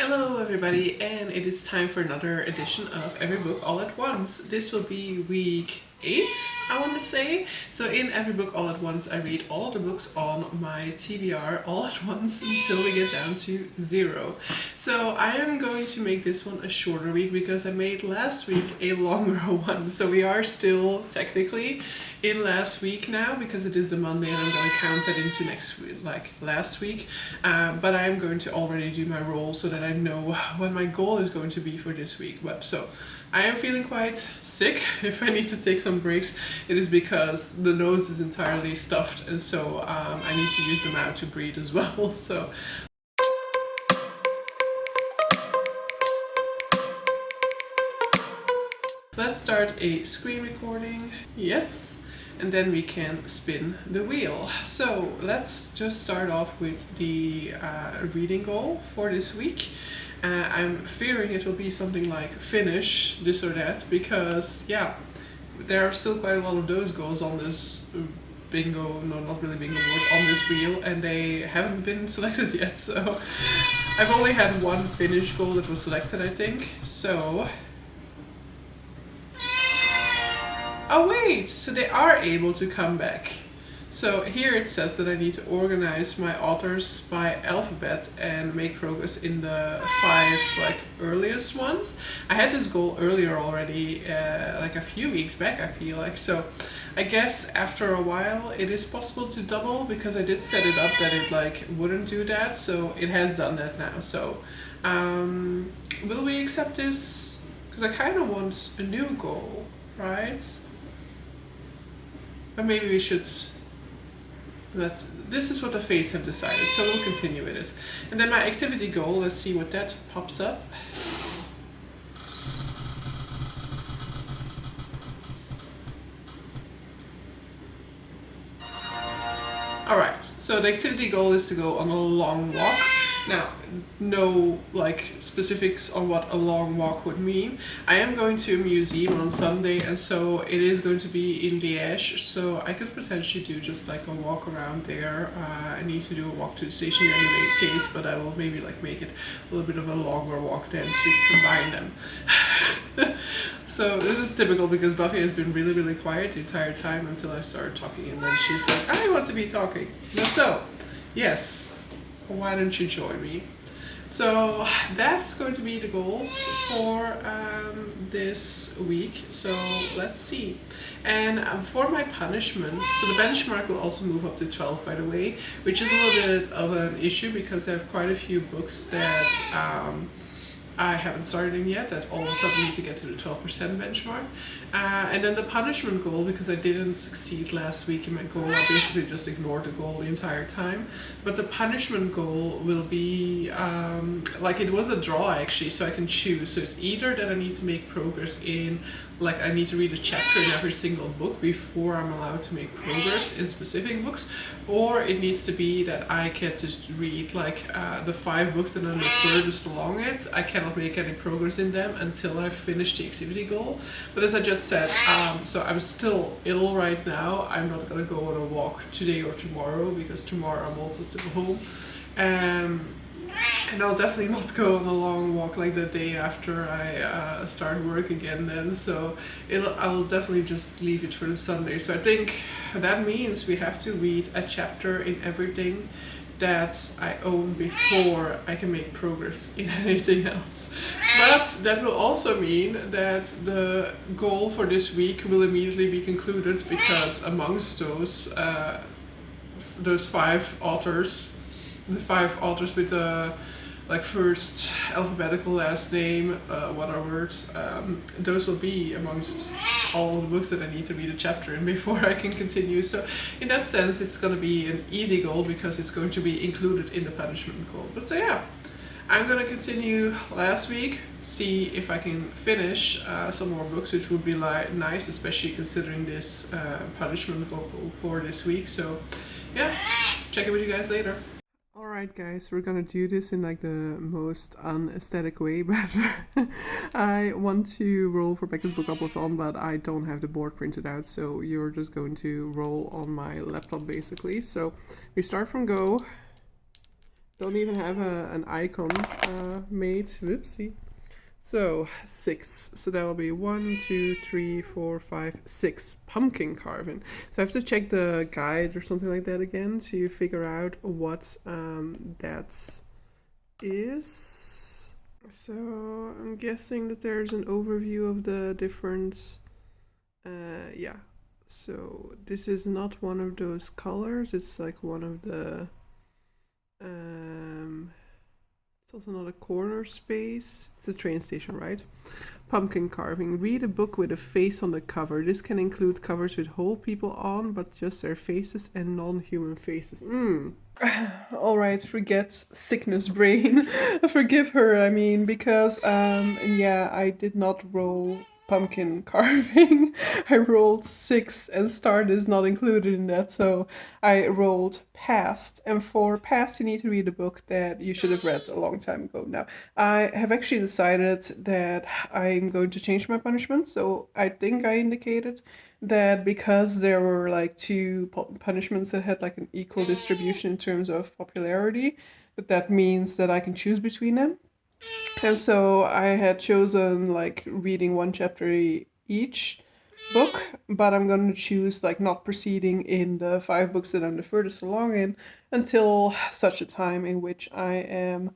Hello everybody, and it is time for another edition of Every Book All at Once. This will be week 8, I want to say. So in Every Book All at Once, I read all the books on my TBR all at once until we get down to 0. So I am going to make this one a shorter week because I made last week a longer one. So we are still technically in last week now because it is the Monday and I'm going to count that into next week, like last week. But I am going to already do my roll so that I know what my goal is going to be for this week. But so I am feeling quite sick. If I need to take some breaks, it is because the nose is entirely stuffed, and so I need to use the mouth to breathe as well. So let's start a screen recording. Yes. And then we can spin the wheel. So let's just start off with the reading goal for this week. I'm fearing it will be something like finish this or that because, yeah, there are still quite a lot of those goals on this bingo, no, not really bingo board, on this wheel, and they haven't been selected yet. So I've only had one finish goal that was selected, I think. So oh wait, so they are able to come back. So here it says that I need to organize my authors by alphabet and make progress in the 5 earliest ones. I had this goal earlier already, like a few weeks back, I feel like. So I guess after a while it is possible to double because I did set it up that it wouldn't do that. So it has done that now. So will we accept this? Because I kind of want a new goal, right? But maybe we should let, this is what the fates have decided, so we'll continue with it. And then my activity goal, let's see what that pops up. Alright, so the activity goal is to go on a long walk. Now, no specifics on what a long walk would mean. I am going to a museum on Sunday, and so it is going to be in Liège, so I could potentially do just a walk around there. I need to do a walk to the station in any case, but I will maybe make it a little bit of a longer walk then to combine them. So this is typical because Buffy has been really, really quiet the entire time until I started talking, and then she's like, I want to be talking. So, yes. Why don't you join me? So that's going to be the goals for this week. So let's see. And for my punishments, so the benchmark will also move up to 12, by the way, which is a little bit of an issue because I have quite a few books that I haven't started in yet that all of a sudden need to get to the 12% benchmark. And then the punishment goal, because I didn't succeed last week in my goal, I basically just ignored the goal the entire time. But the punishment goal will be, it was a draw actually, so I can choose. So it's either that I need to make progress in, I need to read a chapter in every single book before I'm allowed to make progress in specific books, or it needs to be that I get to read the 5 books that I'm the furthest along it. I cannot make any progress in them until I finish the activity goal. But as I just said, so I'm still ill right now. I'm not gonna go on a walk today or tomorrow because tomorrow I'm also still home. And I'll definitely not go on a long walk the day after I start work again then. So I'll definitely just leave it for the Sunday. So I think that means we have to read a chapter in everything that I own before I can make progress in anything else. But that will also mean that the goal for this week will immediately be concluded because amongst those 5 authors, the 5 authors with the first alphabetical last name, what are words, those will be amongst all the books that I need to read a chapter in before I can continue. So in that sense it's going to be an easy goal because it's going to be included in the punishment goal. But so yeah, I'm going to continue last week, see if I can finish some more books, which would be nice, especially considering this punishment goal for this week. So yeah, check in with you guys later. Alright guys, we're gonna do this in the most unaesthetic way, but I want to roll for Becca's book uploads on, but I don't have the board printed out, so you're just going to roll on my laptop basically. So we start from go, Don't even have an icon made. Whoopsie. So 6. So that will be 1, 2, 3, 4, 5, 6 pumpkin carving. So I have to check the guide or something like that again to figure out what that is. So I'm guessing that there's an overview of the different. Yeah. So this is not one of those colors. It's like one of the. It's also not a corner space. It's a train station, right? Pumpkin carving. Read a book with a face on the cover. This can include covers with whole people on, but just their faces and non-human faces. All right, forget sickness brain. Forgive her, I mean, because yeah, I did not roll pumpkin carving. I rolled 6 and start is not included in that, so I rolled past. And for past, you need to read a book that you should have read a long time ago. Now, I have actually decided that I'm going to change my punishment, so I think I indicated that because there were like 2 punishments that had like an equal distribution in terms of popularity, that means that I can choose between them. And so I had chosen like reading 1 chapter each book, but I'm going to choose like not proceeding in the 5 books that I'm the furthest along in until such a time in which I am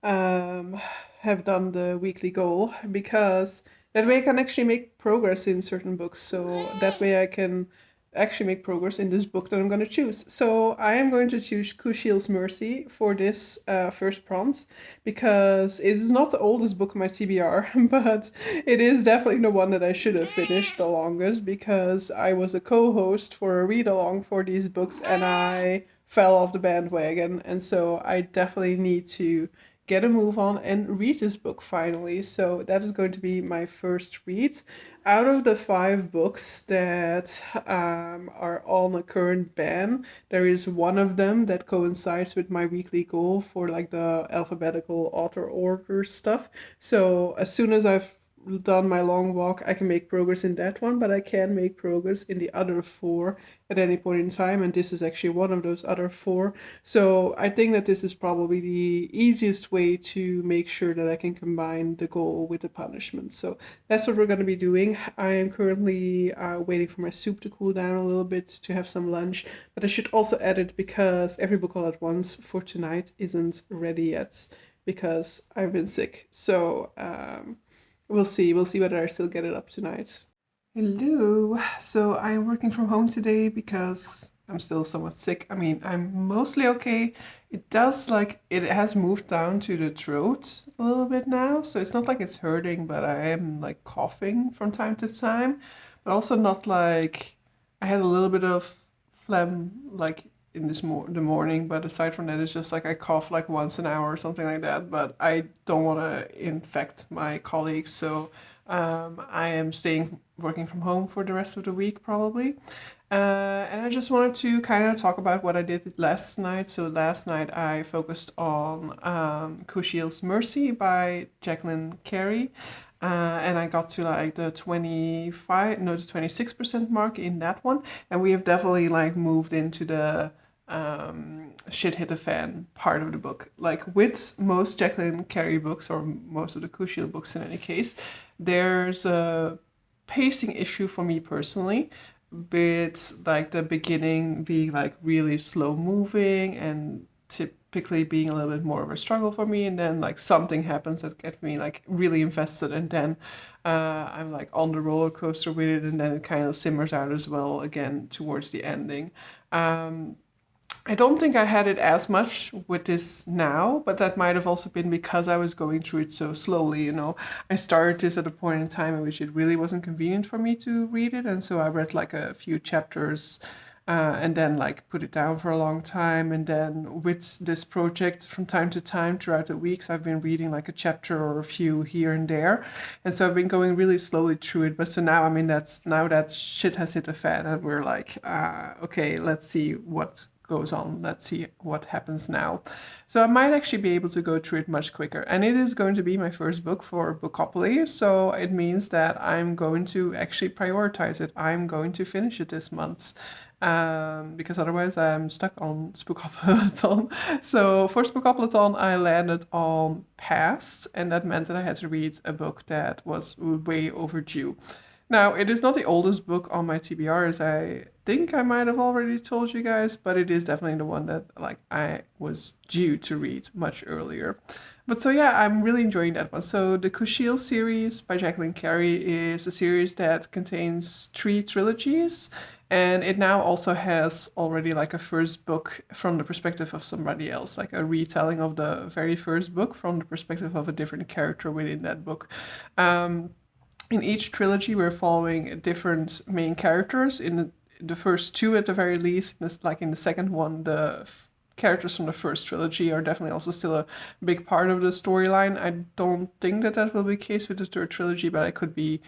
have done the weekly goal, because that way I can actually make progress in certain books. So that way I can actually make progress in this book that I'm going to choose. So I am going to choose Kushiel's Mercy for this first prompt, because it is not the oldest book in my TBR, but it is definitely the one that I should have finished the longest, because I was a co-host for a read-along for these books and I fell off the bandwagon, and so I definitely need to get a move on and read this book finally. So that is going to be my first read. Out of the 5 books that are on a current ban, there is one of them that coincides with my weekly goal for like the alphabetical author order stuff. So as soon as I've done my long walk, I can make progress in that one, but I can make progress in the other 4 at any point in time, and this is actually one of those other 4. So I think that this is probably the easiest way to make sure that I can combine the goal with the punishment. So that's what we're going to be doing. I am currently waiting for my soup to cool down a little bit to have some lunch, but I should also add it because Every Book All at Once for tonight isn't ready yet because I've been sick. So we'll see whether I still get it up tonight. Hello. So I'm working from home today because I'm still somewhat sick. I mean, I'm mostly okay. It does it has moved down to the throat a little bit now. So it's not like it's hurting, but I am like coughing from time to time. But also not like I had a little bit of phlegm like in the morning, but aside from that, it's just like I cough like once an hour or something like that. But I don't want to infect my colleagues, so I am working from home for the rest of the week probably. And I just wanted to kind of talk about what I did last night. So last night I focused on Kushiel's Mercy by Jacqueline Carey. And I got to like the 26% mark in that one. And we have definitely like moved into the shit hit the fan part of the book. Like with most Jacqueline Carey books, or most of the Kushiel books in any case, there's a pacing issue for me personally, with like the beginning being like really slow moving and typically being a little bit more of a struggle for me, and then like something happens that gets me like really invested, and then I'm like on the roller coaster with it, and then it kind of simmers out as well again towards the ending. I don't think I had it as much with this now, but that might have also been because I was going through it so slowly, you know. I started this at a point in time in which it really wasn't convenient for me to read it, and so I read like a few chapters and then like put it down for a long time. And then with this project, from time to time throughout the weeks, I've been reading like a chapter or a few here and there, and so I've been going really slowly through it. But so now, I mean, now that shit has hit the fan, and we're like, okay, let's see what goes on. Let's see what happens now. So I might actually be able to go through it much quicker. And it is going to be my first book for Bookopoly, so it means that I'm going to actually prioritize it. I'm going to finish it this month. because otherwise I'm stuck on Spookopolyton. So for Spookopolyton, I landed on Past, and that meant that I had to read a book that was way overdue. Now, it is not the oldest book on my TBR, as I think I might have already told you guys, but it is definitely the one that like I was due to read much earlier. But so yeah, I'm really enjoying that one. So the Kushiel series by Jacqueline Carey is a series that contains 3 trilogies, and it now also has already like a first book from the perspective of somebody else, like a retelling of the very first book from the perspective of a different character within that book. In each trilogy, we're following different main characters. In the first 2, at the very least, like in the second one, the characters from the first trilogy are definitely also still a big part of the storyline. I don't think that that will be the case with the third trilogy, but I could be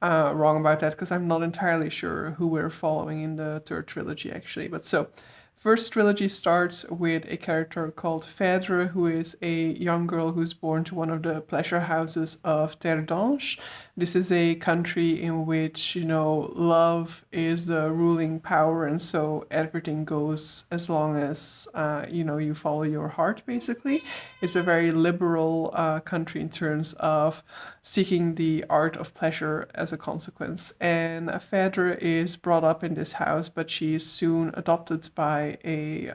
wrong about that because I'm not entirely sure who we're following in the third trilogy actually. But so, first trilogy starts with a character called Phèdre, who is a young girl who's born to one of the pleasure houses of Terre d'Ange. This is a country in which, love is the ruling power, and so everything goes as long as, you follow your heart, basically. It's a very liberal country in terms of seeking the art of pleasure as a consequence. And Phèdre is brought up in this house, but she is soon adopted by a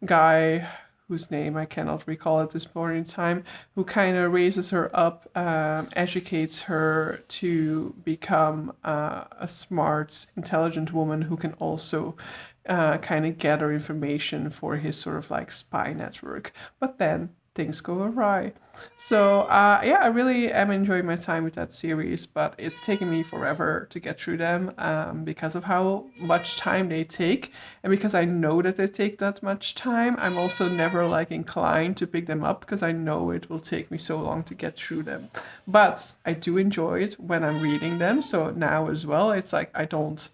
guy whose name I cannot recall at this point in time, who kind of raises her up, educates her to become a smart, intelligent woman who can also kind of gather information for his sort of like spy network. But then things go awry. So yeah, I really am enjoying my time with that series, but it's taken me forever to get through them because of how much time they take, and because I know that they take that much time, I'm also never like inclined to pick them up because I know it will take me so long to get through them. But I do enjoy it when I'm reading them. So now as well, it's like I don't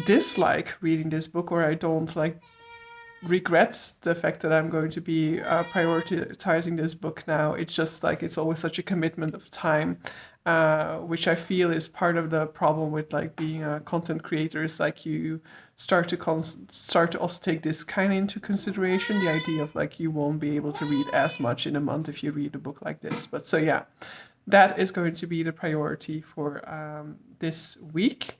dislike reading this book, or I don't like regrets the fact that I'm going to be prioritizing this book now. It's just like it's always such a commitment of time, which I feel is part of the problem with like being a content creator. Is like you start to start to also take this kind of into consideration, the idea of like you won't be able to read as much in a month if you read a book like this. But so yeah, that is going to be the priority for this week.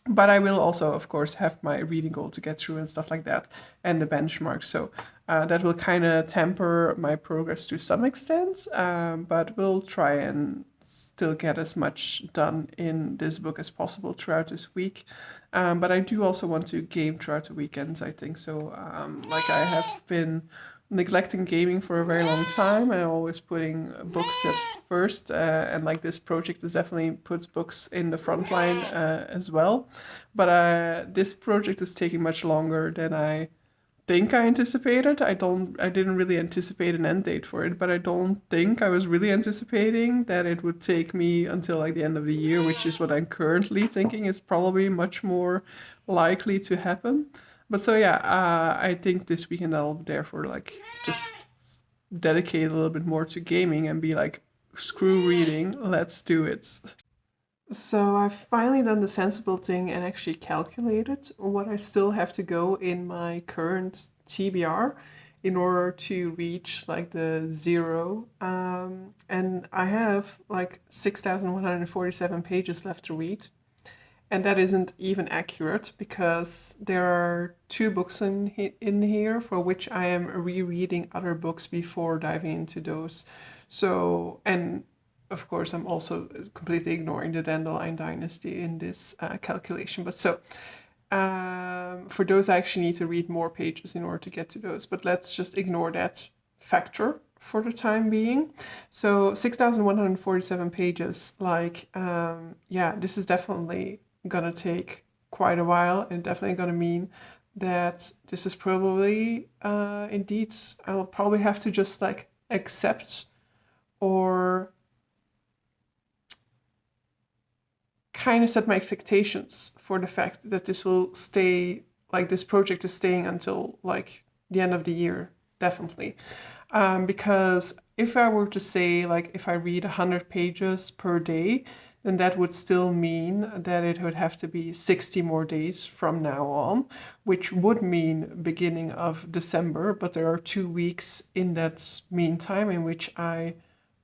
But I will also, of course, have my reading goal to get through and stuff like that, and the benchmark. So that will kind of temper my progress to some extent, but we'll try and still get as much done in this book as possible throughout this week. But I do also want to game throughout the weekends, I think. So like I have been neglecting gaming for a very long time. I'm always putting books at first, and like this project is definitely puts books in the front line as well. But this project is taking much longer than I think I anticipated. I didn't really anticipate an end date for it, but I don't think I was really anticipating that it would take me until like the end of the year, which is what I'm currently thinking is probably much more likely to happen. But so yeah, I think this weekend I'll therefore like just dedicate a little bit more to gaming and be like, screw reading, let's do it. So I've finally done the sensible thing and actually calculated what I still have to go in my current TBR in order to reach like the 0. And I have like 6,147 pages left to read. And that isn't even accurate because there are 2 books in here for which I am rereading other books before diving into those. So, and of course, I'm also completely ignoring the Dandelion Dynasty in this calculation. But so, for those, I actually need to read more pages in order to get to those. But let's just ignore that factor for the time being. So 6,147 pages, like, yeah, this is definitely gonna take quite a while, and definitely gonna mean that this is probably, indeed, I'll probably have to just like accept or kind of set my expectations for the fact that this will stay, like this project is staying until like the end of the year, definitely. Because if I were to say like if I read 100 pages per day, then that would still mean that it would have to be 60 more days from now on, which would mean beginning of December. But there are 2 weeks in that meantime in which I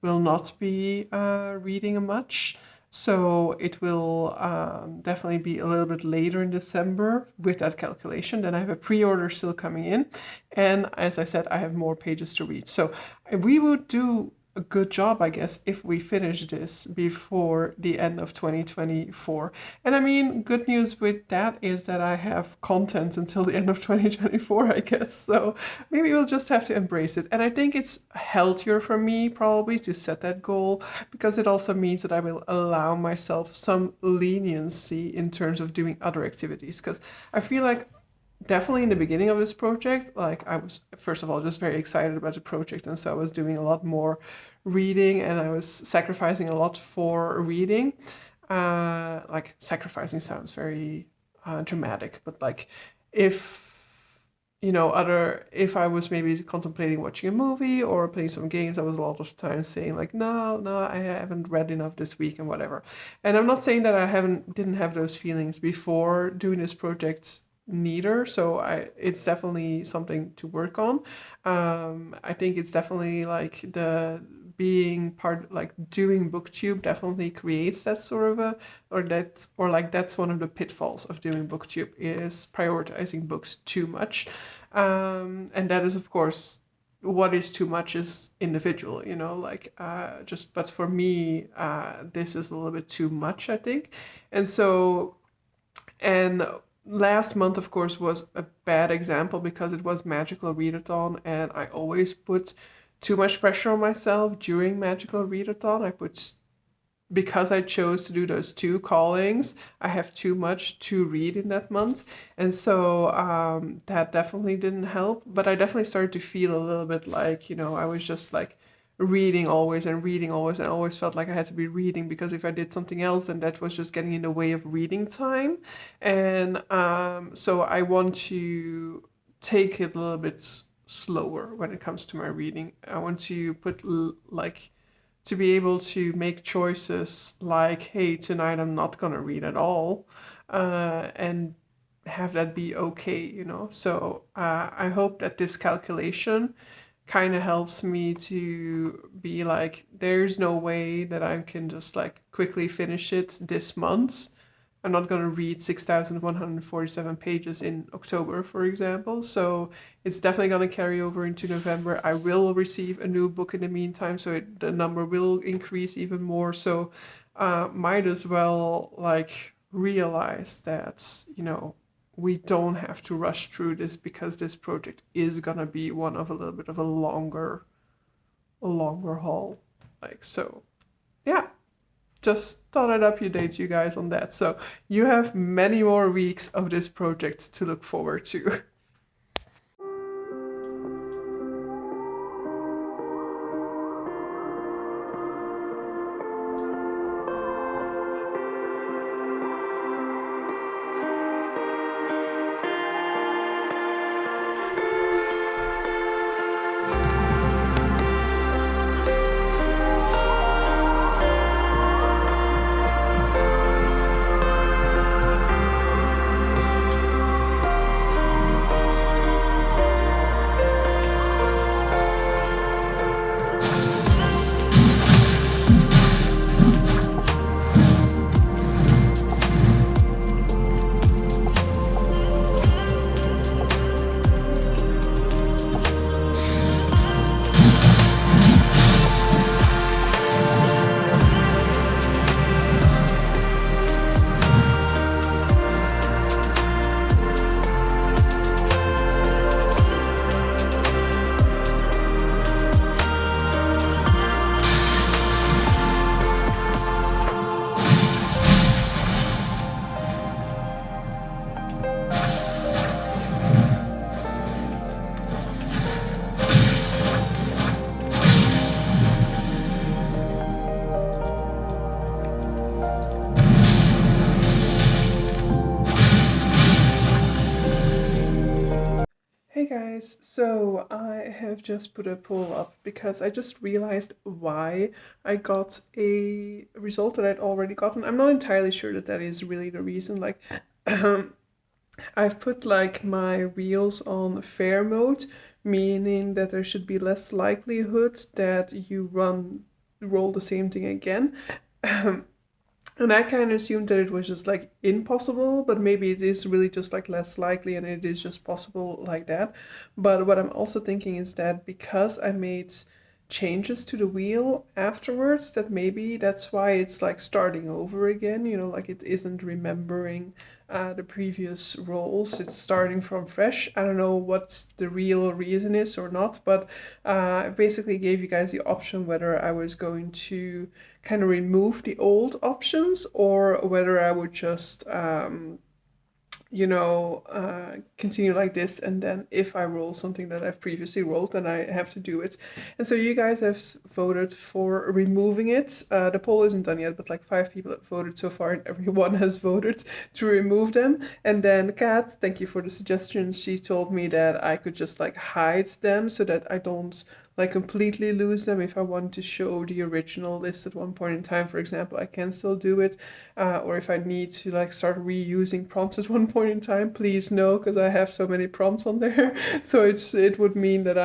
will not be reading much. So it will definitely be a little bit later in December with that calculation. Then I have a pre-order still coming in. And as I said, I have more pages to read. So we would do a good job, I guess, if we finish this before the end of 2024. And I mean, good news with that is that I have content until the end of 2024, I guess. So maybe we'll just have to embrace it. And I think it's healthier for me probably to set that goal, because it also means that I will allow myself some leniency in terms of doing other activities. Because I feel like definitely in the beginning of this project, like I was first of all just very excited about the project, and so I was doing a lot more reading and I was sacrificing a lot for reading. Like sacrificing sounds very dramatic, but like if if I was maybe contemplating watching a movie or playing some games, I was a lot of times saying like, no, I haven't read enough this week and whatever. And I'm not saying that I didn't have those feelings before doing this project neither. So it's definitely something to work on. I think it's definitely like the being part, like doing booktube definitely creates that sort of that's one of the pitfalls of doing booktube, is prioritizing books too much. And that is of course, what is too much is individual, but for me, this is a little bit too much, I think. And last month, of course, was a bad example because it was Magical Readathon, and I always put too much pressure on myself during Magical Readathon. Because I chose to do those 2 callings, I have too much to read in that month. And so that definitely didn't help. But I definitely started to feel a little bit like, I was just like reading always and reading always, and I always felt like I had to be reading, because if I did something else, then that was just getting in the way of reading time. And so I want to take it a little bit slower when it comes to my reading. I want to to be able to make choices like, hey, tonight I'm not gonna read at all, and have that be okay. So I hope that this calculation kind of helps me to be like, there's no way that I can just like quickly finish it this month. I'm not going to read 6,147 pages in October, for example. So it's definitely going to carry over into November. I will receive a new book in the meantime, so the number will increase even more. So might as well like realize that, we don't have to rush through this, because this project is gonna be one of a little bit of a longer haul. So yeah, just thought I'd update you guys on that. So you have many more weeks of this project to look forward to. guys, so I have just put a poll up because I just realized why I got a result that I'd already gotten. I'm not entirely sure that that is really the reason. Like, I've put like my reels on fair mode, meaning that there should be less likelihood that you roll the same thing again. And I kind of assumed that it was just like impossible, but maybe it is really just like less likely and it is just possible like that. But what I'm also thinking is that because I made changes to the wheel afterwards, that maybe that's why it's like starting over again, like it isn't remembering the previous rolls. It's starting from fresh. I don't know what the real reason is or not, but I basically gave you guys the option whether I was going to kind of remove the old options or whether I would just continue like this, and then if I roll something that I've previously rolled, then I have to do it. And so you guys have voted for removing it. The poll isn't done yet, but like 5 people have voted so far, and everyone has voted to remove them. And then Kat, thank you for the suggestion. She told me that I could just like hide them so that I don't like completely lose them. If I want to show the original list at one point in time, for example, I can still do it. Or if I need to like start reusing prompts at one point in time, please no, because I have so many prompts on there. So it would mean that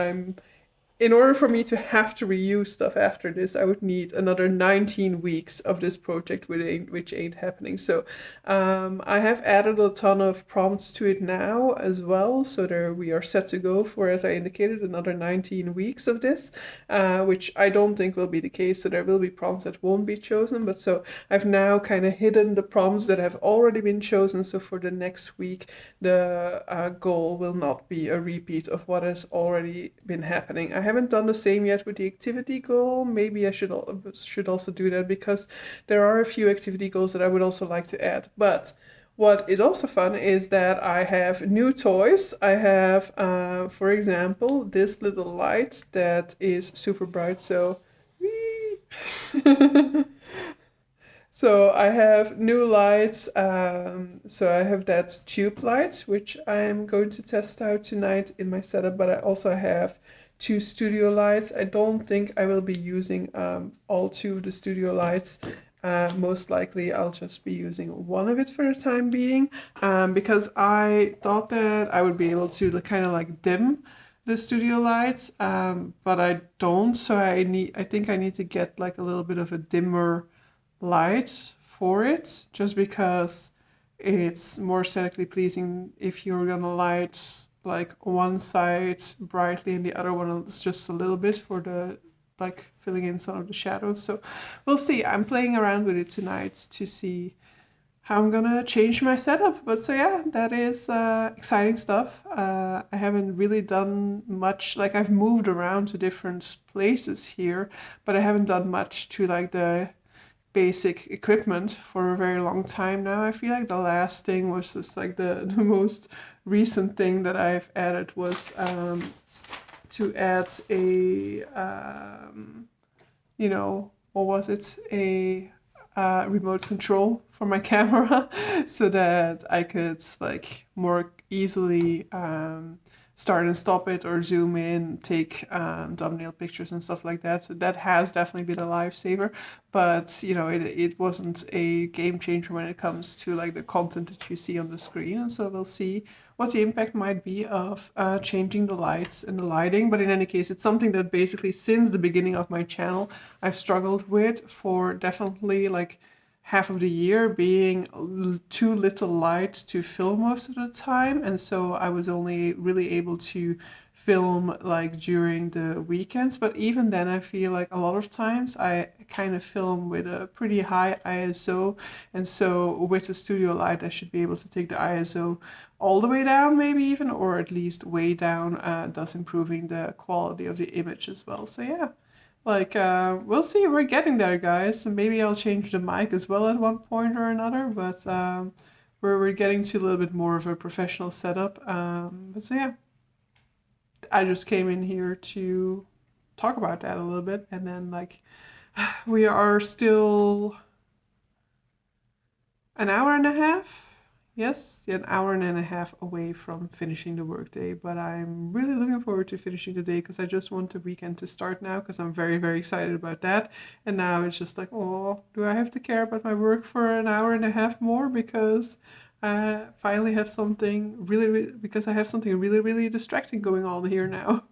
in order for me to have to reuse stuff after this, I would need another 19 weeks of this project, which ain't happening. So I have added a ton of prompts to it now as well. So there we are set to go for, as I indicated, another 19 weeks of this, which I don't think will be the case. So there will be prompts that won't be chosen. But so I've now kind of hidden the prompts that have already been chosen. So for the next week, the goal will not be a repeat of what has already been happening. I haven't done the same yet with the activity goal. Maybe I should also do that because there are a few activity goals that I would also like to add. But what is also fun is that I have new toys. I have, for example, this little light that is super bright. So, so I have new lights. So I have that tube light, which I'm going to test out tonight in my setup. But I also have 2 studio lights. I don't think I will be using all 2 of the studio lights. Most likely I'll just be using one of it for the time being, because I thought that I would be able to kind of like dim the studio lights, but I don't. So I think I need to get like a little bit of a dimmer light for it, just because it's more aesthetically pleasing if you're gonna light like one side brightly and the other one is just a little bit for the like filling in some of the shadows. So we'll see. I'm playing around with it tonight to see how I'm gonna change my setup. But so yeah, that is exciting stuff. I haven't really done much. Like I've moved around to different places here, but I haven't done much to like the basic equipment for a very long time now. I feel like the last thing was just like the most recent thing that I've added was to add a what was it, a remote control for my camera so that I could like more easily start and stop it or zoom in, take thumbnail pictures and stuff like that. So that has definitely been a lifesaver, but it wasn't a game changer when it comes to like the content that you see on the screen. And so we'll see what the impact might be of changing the lights and the lighting. But in any case, it's something that basically since the beginning of my channel I've struggled with for definitely like half of the year, being too little light to film most of the time. And so I was only really able to film like during the weekends. But even then, I feel like a lot of times I kind of film with a pretty high ISO. And so with the studio light, I should be able to take the ISO all the way down, maybe even, or at least way down, thus improving the quality of the image as well. So yeah. Like, we'll see. We're getting there, guys. Maybe I'll change the mic as well at one point or another, but we're getting to a little bit more of a professional setup. But so yeah, I just came in here to talk about that a little bit, and then like we are still an hour and a half. Yes, an hour and a half away from finishing the workday, but I'm really looking forward to finishing the day because I just want the weekend to start now because I'm very, very excited about that. And now it's just like, oh, do I have to care about my work for an hour and a half more because I finally have something because I have something really, really distracting going on here now.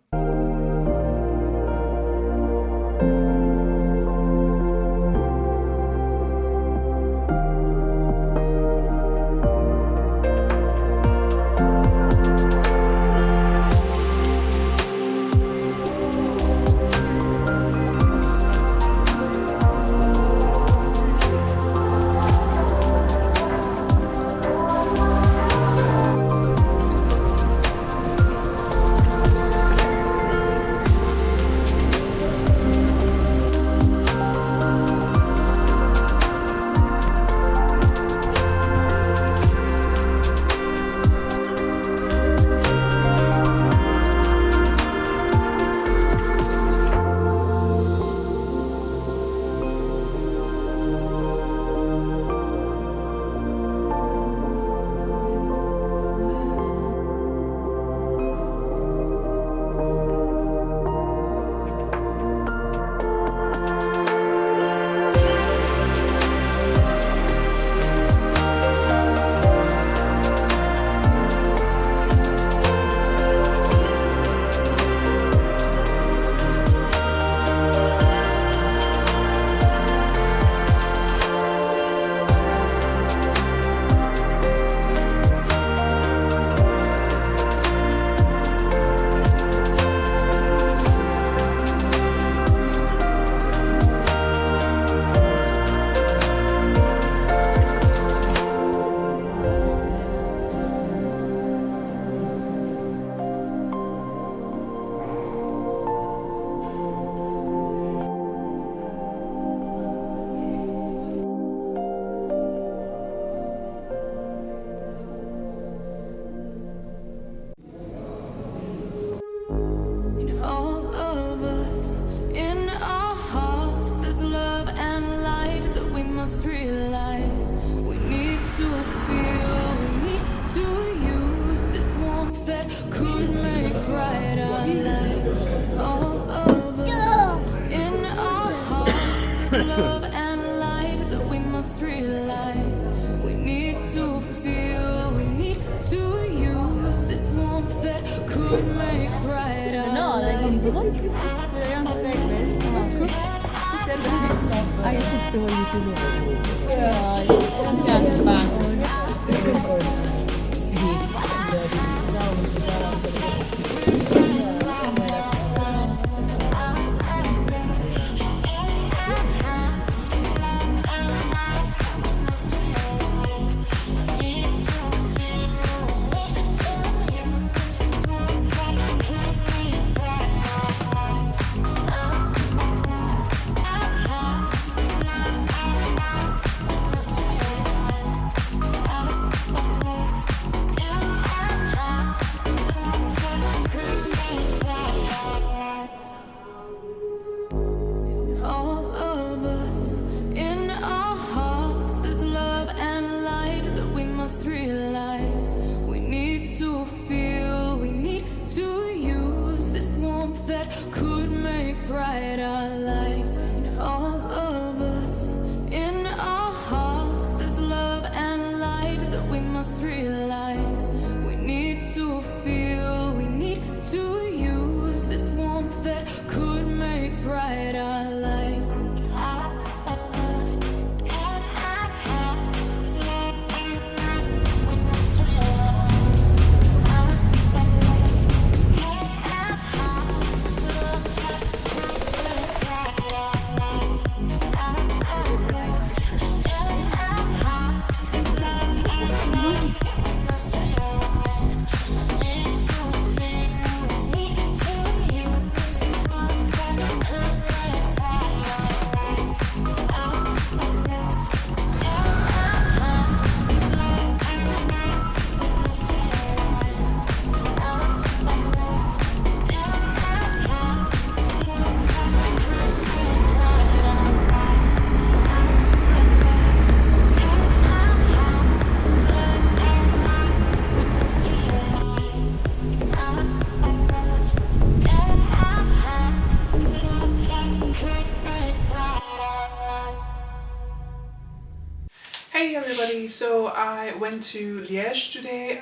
love and light that we must realize. We need to feel, we need to use this warmth that could make brighter lives. Hey everybody! So I went to Liège today.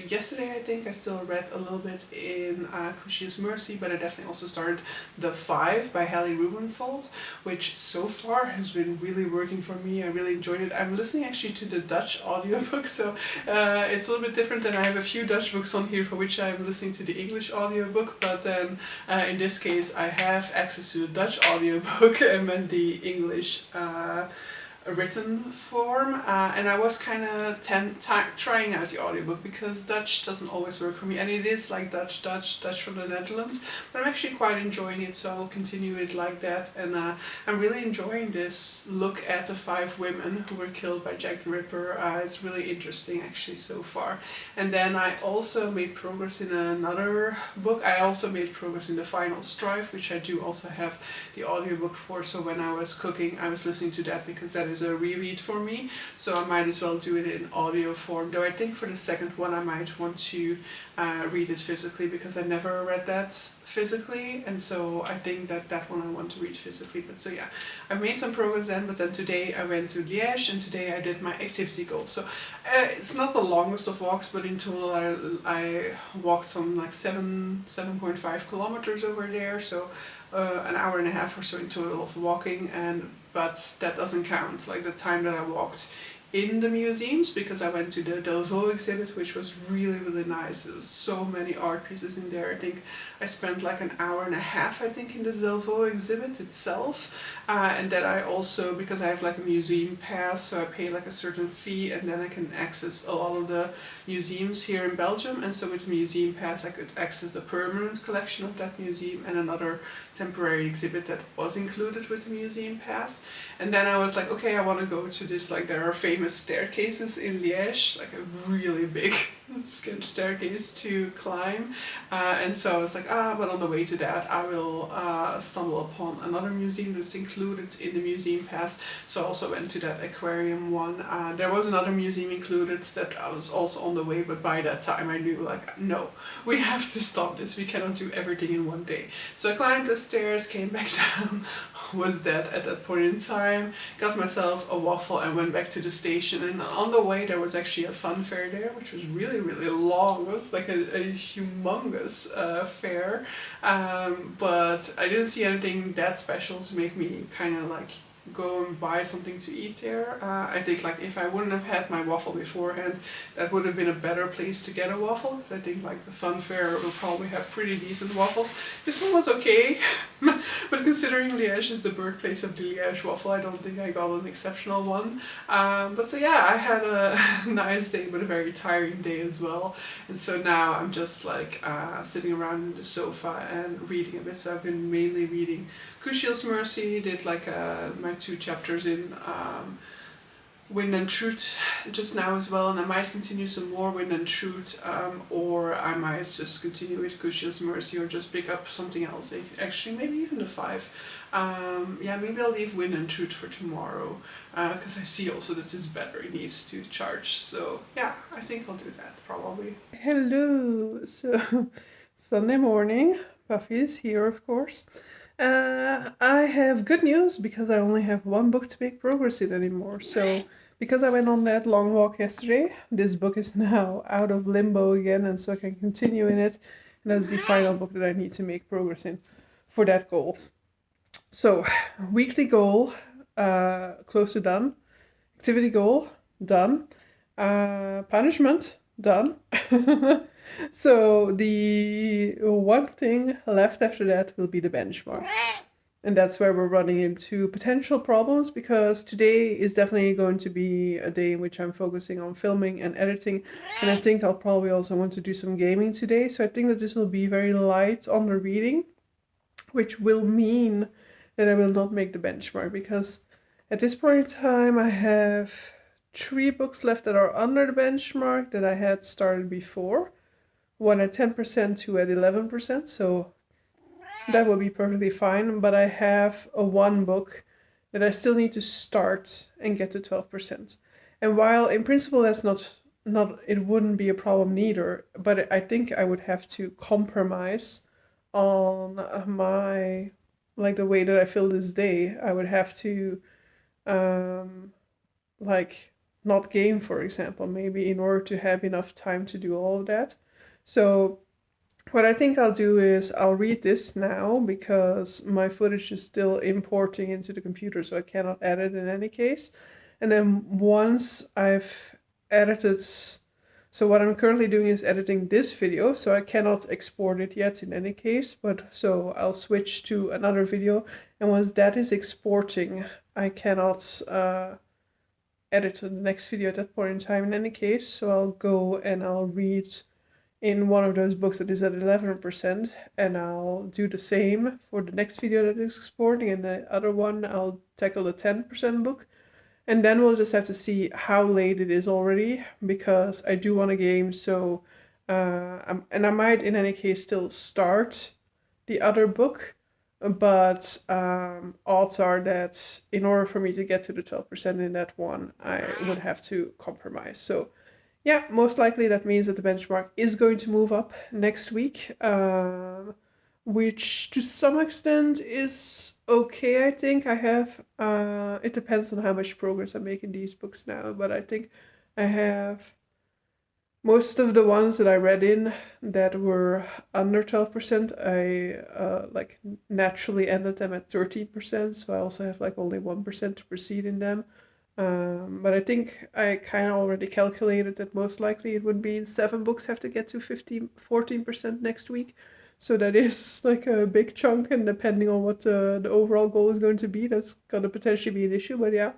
Yesterday I think I still read a little bit in Cushious Mercy, but I definitely also started The Five by Hallie Rubenfold, which so far has been really working for me. I really enjoyed it. I'm listening actually to the Dutch audiobook, so it's a little bit different. Than I have a few Dutch books on here for which I'm listening to the English audiobook, but then in this case I have access to the Dutch audiobook and then the English written form, and I was kind of trying out the audiobook because Dutch doesn't always work for me, and it is like Dutch from the Netherlands, but I'm actually quite enjoying it, so I'll continue it like that. And I'm really enjoying this look at the 5 women who were killed by Jack the Ripper. It's really interesting actually so far. And then I also made progress in another book. I also made progress in The Final Strife, which I do also have the audiobook for, so when I was cooking I was listening to that because that is a reread for me, so I might as well do it in audio form, though I think for the second one I might want to read it physically because I never read that physically, and so I think that one I want to read physically. But so yeah, I made some progress then, but then today I went to Liège and today I did my activity goal. So it's not the longest of walks, but in total I walked some like 7.5 kilometers over there, so an hour and a half or so in total of walking, but that doesn't count like the time that I walked in the museums, because I went to the Delvaux exhibit, which was really nice. There was so many art pieces in there. I think I spent like an hour and a half I think in the Delvaux exhibit itself, and then I also, because I have like a museum pass, so I pay like a certain fee and then I can access a lot of the museums here in Belgium, and so with the museum pass I could access the permanent collection of that museum and another temporary exhibit that was included with the museum pass. And then I was like, okay, I want to go to this, like there are famous staircases in Liège, like a really big staircase to climb, and so I was like, but on the way to that I will stumble upon another museum that's included in the museum pass, so I also went to that aquarium one. There was another museum included that I was also on the way, but by that time I knew like, no, we have to stop this, we cannot do everything in one day. So I climbed the stairs, came back down, was dead at that point in time, got myself a waffle and went back to the station. And on the way there was actually a fun fair there, which was really long. It was like a humongous fair, but I didn't see anything that special to make me kind of like go and buy something to eat there. I think like if I wouldn't have had my waffle beforehand, that would have been a better place to get a waffle, because I think like the fun fair will probably have pretty decent waffles. This one was okay, but considering Liège is the birthplace of the Liège waffle, I don't think I got an exceptional one. But so yeah, I had a nice day, but a very tiring day as well. And so now I'm just like sitting around in the sofa and reading a bit. So I've been mainly reading Cushious Mercy, did like my 2 chapters in Wind and Truth just now as well, and I might continue some more Wind and Truth, or I might just continue with Cushious Mercy or just pick up something else, actually maybe even the 5. Yeah, maybe I'll leave Wind and Truth for tomorrow, because I see also that this battery needs to charge, so yeah, I think I'll do that probably. Hello! So, Sunday morning, Buffy is here of course. I have good news because I only have 1 book to make progress in anymore. So, because I went on that long walk yesterday, this book is now out of limbo again, and so I can continue in it. And that's the final book that I need to make progress in for that goal. So, weekly goal, close to done. Activity goal, done. Punishment, done. So the one thing left after that will be the benchmark. And that's where we're running into potential problems, because today is definitely going to be a day in which I'm focusing on filming and editing. And I think I'll probably also want to do some gaming today. So I think that this will be very light on the reading, which will mean that I will not make the benchmark, because at this point in time I have 3 books left that are under the benchmark that I had started before. 1 at 10%, 2 at 11%, so that will be perfectly fine. But I have a 1 book that I still need to start and get to 12%. And while in principle that's not it wouldn't be a problem neither, but I think I would have to compromise on my, like the way that I feel this day. I would have to like not game, for example, maybe in order to have enough time to do all of that. So what I think I'll do is I'll read this now because my footage is still importing into the computer, so I cannot edit in any case. And then once I've edited, so what I'm currently doing is editing this video, so I cannot export it yet in any case, but so I'll switch to another video, and once that is exporting, I cannot edit the next video at that point in time in any case, so I'll go and I'll read in one of those books that is at 11%, and I'll do the same for the next video that is exporting, and the other one I'll tackle the 10% book. And then we'll just have to see how late it is already, because I do want a game, so and I might in any case still start the other book, but odds are that in order for me to get to the 12% in that one, I would have to compromise. So yeah, most likely that means that the benchmark is going to move up next week, which to some extent is okay, I think. I have, it depends on how much progress I make in these books now, but I think I have most of the ones that I read in that were under 12%, I like naturally ended them at 13%, so I also have like only 1% to proceed in them. But I think I kind of already calculated that most likely it would be 7 books have to get to 14% next week. So that is like a big chunk, and depending on what the overall goal is going to be, that's going to potentially be an issue. But yeah,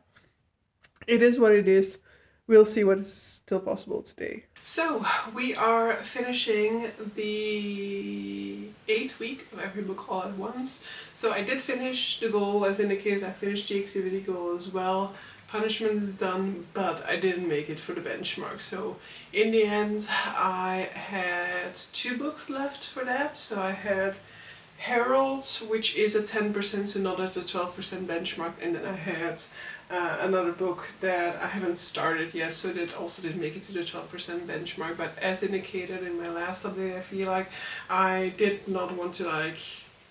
it is what it is. We'll see what is still possible today. So we are finishing the 8th week of every book all at once. So I did finish the goal as indicated. I finished the activity goal as well. Punishment is done, but I didn't make it for the benchmark. So in the end, I had 2 books left for that. So I had Herald, which is at 10%, so not at the 12% benchmark, and then I had another book that I haven't started yet, so that also didn't make it to the 12% benchmark. But as indicated in my last update, I feel like I did not want to like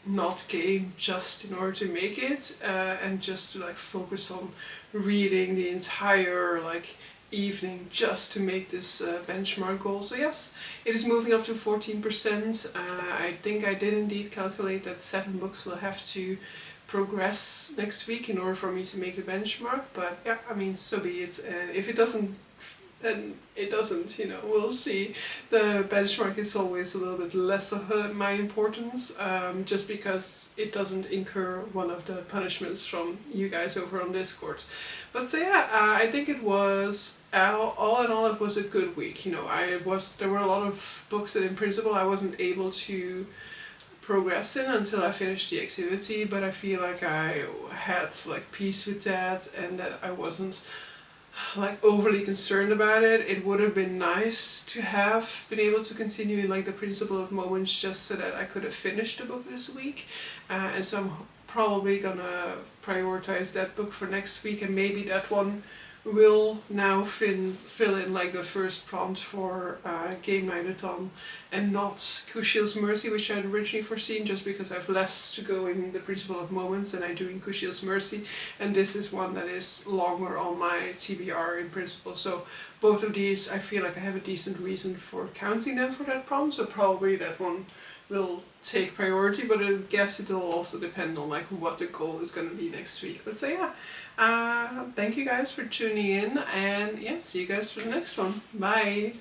not game just in order to make it, and just to like focus on reading the entire like evening just to make this benchmark goal. So yes, it is moving up to 14%. I think I did indeed calculate that 7 books will have to progress next week in order for me to make the benchmark, but yeah, I mean, so be it. If it doesn't, then it doesn't, you know, we'll see. The benchmark is always a little bit less of my importance, just because it doesn't incur one of the punishments from you guys over on Discord. But so yeah, I think it was, all in all, it was a good week. You know, there were a lot of books that in principle I wasn't able to progress in until I finished the activity, but I feel like I had like peace with that, and that I wasn't like overly concerned about it. It would have been nice to have been able to continue in like the principle of moments, just so that I could have finished the book this week, and so I'm probably gonna prioritize that book for next week, and maybe that one will now fill in like the first prompt for Game Night-a-thon, and not Kushiel's Mercy, which I had originally foreseen, just because I have less to go in the principle of moments than I do in Kushiel's Mercy, and this is one that is longer on my TBR in principle. So both of these, I feel like I have a decent reason for counting them for that prompt, so probably that one will take priority, but I guess it will also depend on like what the goal is going to be next week. But so yeah, thank you guys for tuning in, and yeah, see you guys for the next one. Bye!